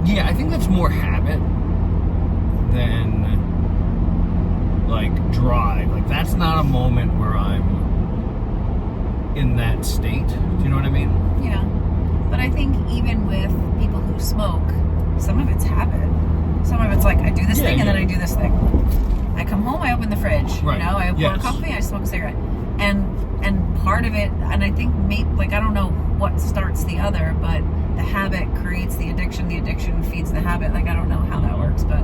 Yeah, I think that's more habit than like drive. Like that's not a moment where I'm in that state. Do you know what I mean? Yeah. But I think even with people who smoke, some of it's habit. Some of it's like, I do this thing and then I do this thing. I come home, I open the fridge. Right. You know, I pour coffee, I smoke a cigarette. And part of it, and I think maybe, like, I don't know what starts the other, but the habit creates the addiction feeds the habit. Like, I don't know how that works, but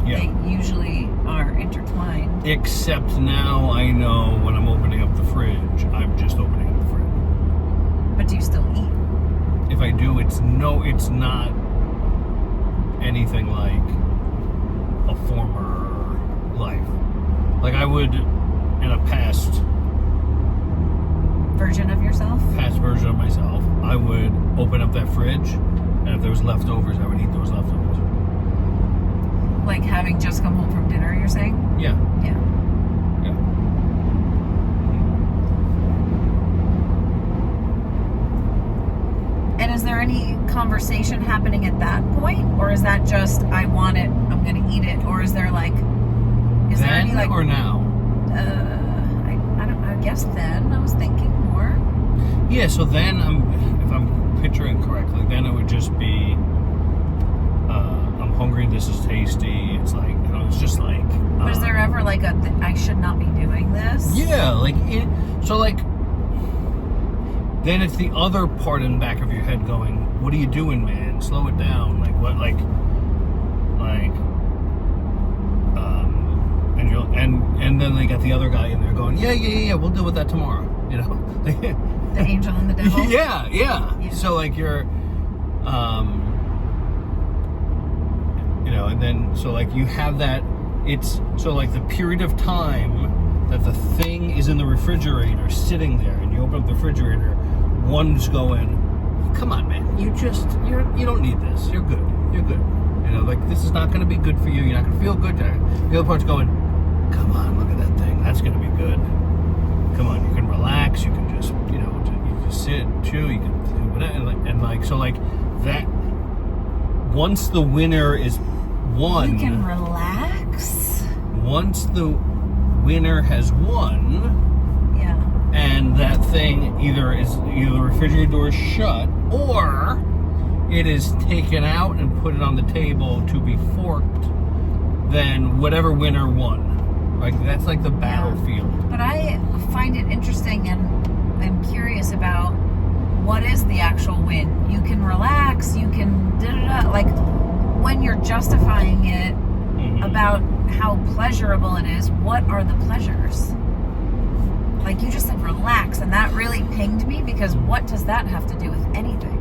they usually are intertwined. Except now I know when I'm opening up the fridge, I'm just opening up the fridge. But do you still eat? If I do, it's not anything like a former life. Like I would, in a past version of yourself? Past version of myself, I would open up that fridge, and if there was leftovers, I would eat those leftovers. Like having just come home from dinner, you're saying? Yeah. Yeah. Yeah. And is there any conversation happening at that point? Or is that just, I want it, I'm going to eat it? Or is there like, is there any like... or now? I don't know, I guess then. I was thinking more. Yeah, so then, if I'm picturing correctly, then it would just be, I'm hungry, this is tasty. It's like, you know, it's just like... But is there ever like I should not be doing this? Yeah, like, so like, then it's the other part in the back of your head going, what are you doing, man? Slow it down. Like, what, and then they got the other guy in there going, yeah, we'll deal with that tomorrow, you know? The angel and the devil? Yeah. So, like, you're, you know, and then, so, like, you have that, it's, so, like, the period of time that the thing is in the refrigerator sitting there, and you open up the refrigerator, one's going, come on, man, you don't need this, you're good, you know, like, this is not going to be good for you, you're not going to feel good, the other part's going, come on, look at that thing, that's going to be good, come on, you can relax, you can just, you know, you can sit, chew, you can do whatever, and like, so, like, that, once the winner is won, you can relax? Once the winner has won, and that thing either the refrigerator door is shut or it is taken out and put it on the table to be forked, then whatever winner won. Like that's like the battlefield. But I find it interesting, and I'm curious about what is the actual win. You can relax, you can like when you're justifying it about how pleasurable it is, what are the pleasures? Like you just said relax, and that really pinged me, because what does that have to do with anything?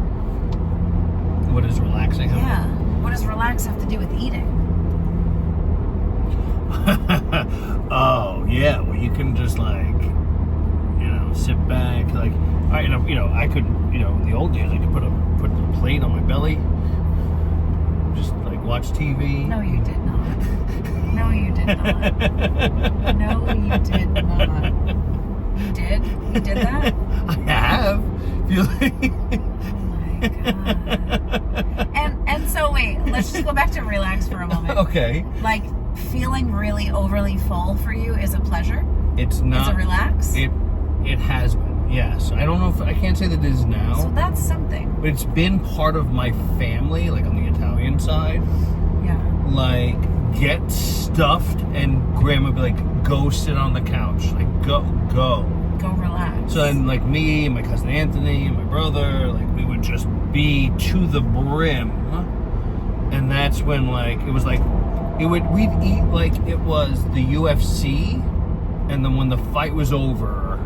What does relaxing have? Yeah. What does relax have to do with eating? Oh, yeah. Well, you can just like, you know, sit back. Like, I could, you know, in the old days, I could put a plate on my belly, just like watch TV. No, you did not. No, you did not. No, you did not. You did? You did that? I have. Oh my god. And so wait, let's just go back to relax for a moment. Okay. Like feeling really overly full for you is a pleasure? It's not. It's a relax? It has been, yes. I don't know if I can't say that it is now. So that's something. But it's been part of my family, like on the Italian side. Yeah. Like get stuffed and grandma would be like, go sit on the couch. Like go relax. So then like me and my cousin Anthony and my brother, like we would just be to the brim. And that's when like it was like we'd eat like it was the UFC, and then when the fight was over,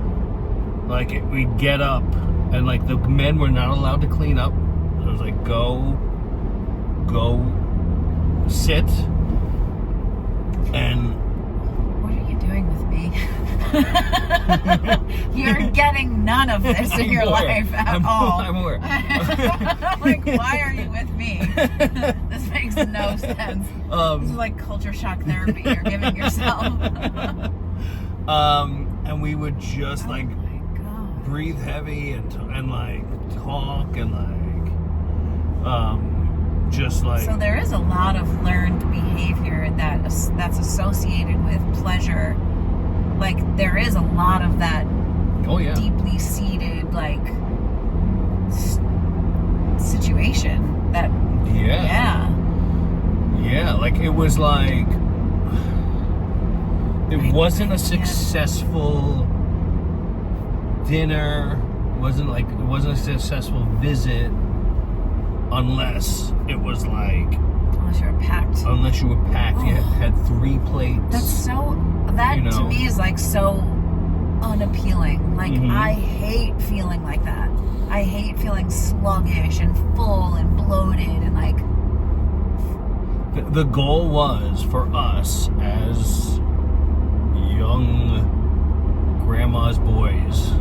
like we'd get up and like the men were not allowed to clean up. It was like go sit. And what are you doing with me? You're getting none of this in your life at all. I'm aware. Like, why are you with me? This makes no sense. This is like culture shock therapy you're giving yourself. And we would just oh like, my God. breathe heavy and like talk and like just like. So there is a lot of learned behavior that's associated with pleasure. Like there is a lot of that Oh yeah. deeply seated like situation that Yeah. Yeah, like it was like it wasn't a successful dinner, it wasn't a successful visit unless it was like unless you were packed. You had 3 plates. That you know. to me is like so unappealing. Like I hate feeling like that. I hate feeling sluggish and full and bloated and like. The goal was for us as young grandma's boys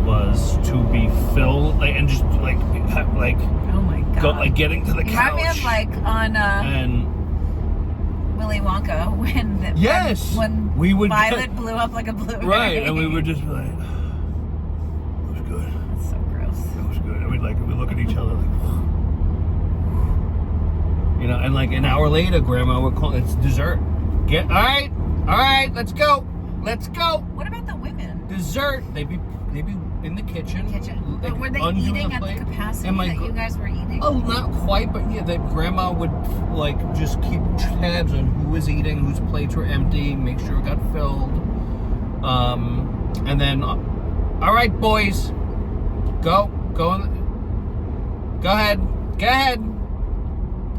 was to be filled and just like Oh my god. go like getting to the couch. Remind me of like on and Willy Wonka when we would Violet blew up like a blueberry. right, and we would just be like, it was good. That's so gross. It was good. And we'd look at each other like, you know, and like an hour later, Grandma would call it's dessert. All right, let's go. What about the women? Dessert. They'd be in the kitchen. But were they eating at the capacity that you guys were eating? Oh, not quite, but yeah, that Grandma would like just keep tabs on who was eating, whose plates were empty, make sure it got filled. And then, all right, boys, go ahead.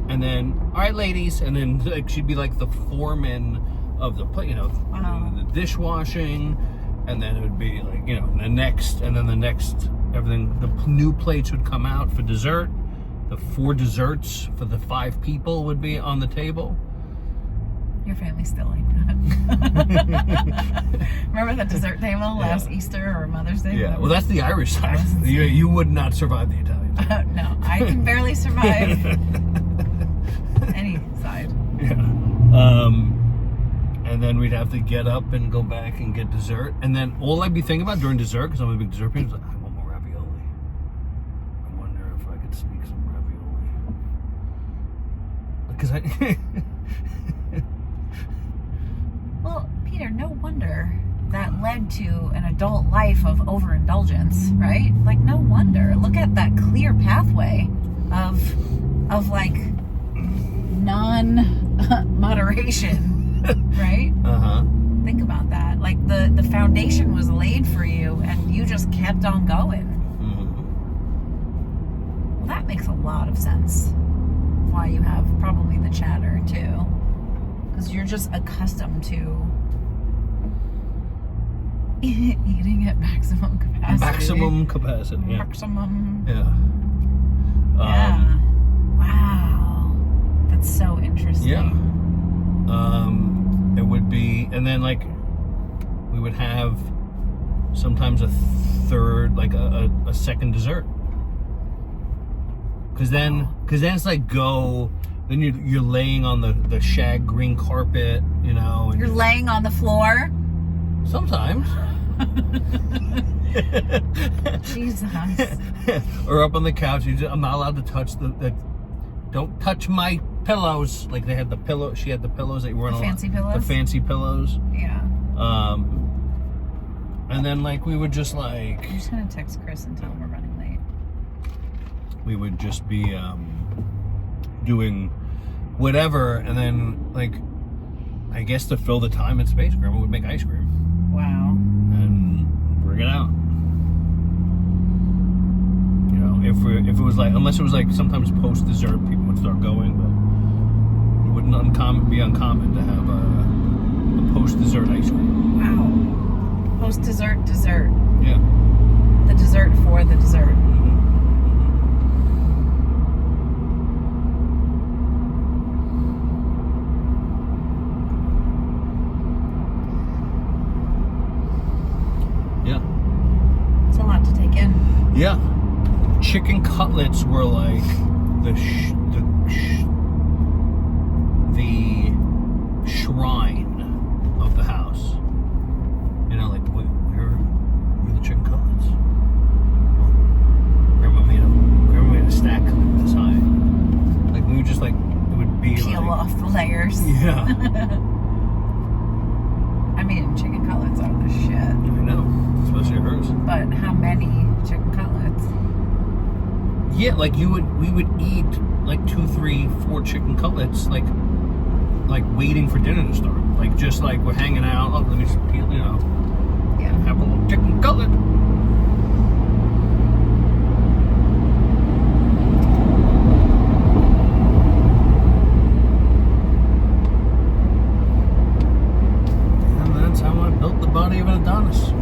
And then, all right, ladies, and then like she'd be like the foreman of the plate, you know, the dishwashing. And then it would be like, you know, the next, everything, the new plates would come out for dessert. The 4 desserts for the 5 people would be on the table. Your family's still like that. Remember the dessert table last Easter or Mother's Day? Yeah, well, that's the Irish side. You would not survive the Italian side. No, I can barely survive any side. Yeah. And then we'd have to get up and go back and get dessert. And then all I'd be thinking about during dessert, because I'm a big dessert person, is like, I want more ravioli. I wonder if I could sneak some ravioli. Because Well, Peter, no wonder that led to an adult life of overindulgence, right? Like, no wonder. Look at that clear pathway of like non-moderation. Right? Think about that. Like the foundation was laid for you and you just kept on going. Well, that makes a lot of sense. Why you have probably the chatter too. Because you're just accustomed to eating at maximum capacity. Maximum capacity. Yeah. Maximum. Yeah. Yeah. Wow. That's so interesting. Yeah. It would be, and then like we would have sometimes a third, like a second dessert. Because then it's like then you're laying on the shag green carpet, you know. And you're laying on the floor. Sometimes. Jesus. Or up on the couch. I'm not allowed to touch the don't touch my pillows. Like they had the pillow. She had the pillows that you weren't allowed. Fancy pillows. The fancy pillows. Yeah. And then like we would just like. I'm just gonna text Chris and tell him we're running late. We would just be doing whatever, and then like I guess to fill the time and space, Grandma would make ice cream. Wow. And bring it out. You know, if it was like, unless it was like sometimes post dessert, people would start going, but it wouldn't be uncommon to have a post dessert ice cream. Wow. Post dessert. Yeah. The dessert for the dessert. Yeah. It's a lot to take in. Yeah. Chicken cutlets were like the shrine of the house. You know, like where are the chicken cutlets? but how many chicken cutlets? Yeah, like we would eat like 2, 3, 4 chicken cutlets, like waiting for dinner to start. Like just like we're hanging out. Oh, let me just peel, Yeah. have a little chicken cutlet. And that's how I built the body of an Adonis.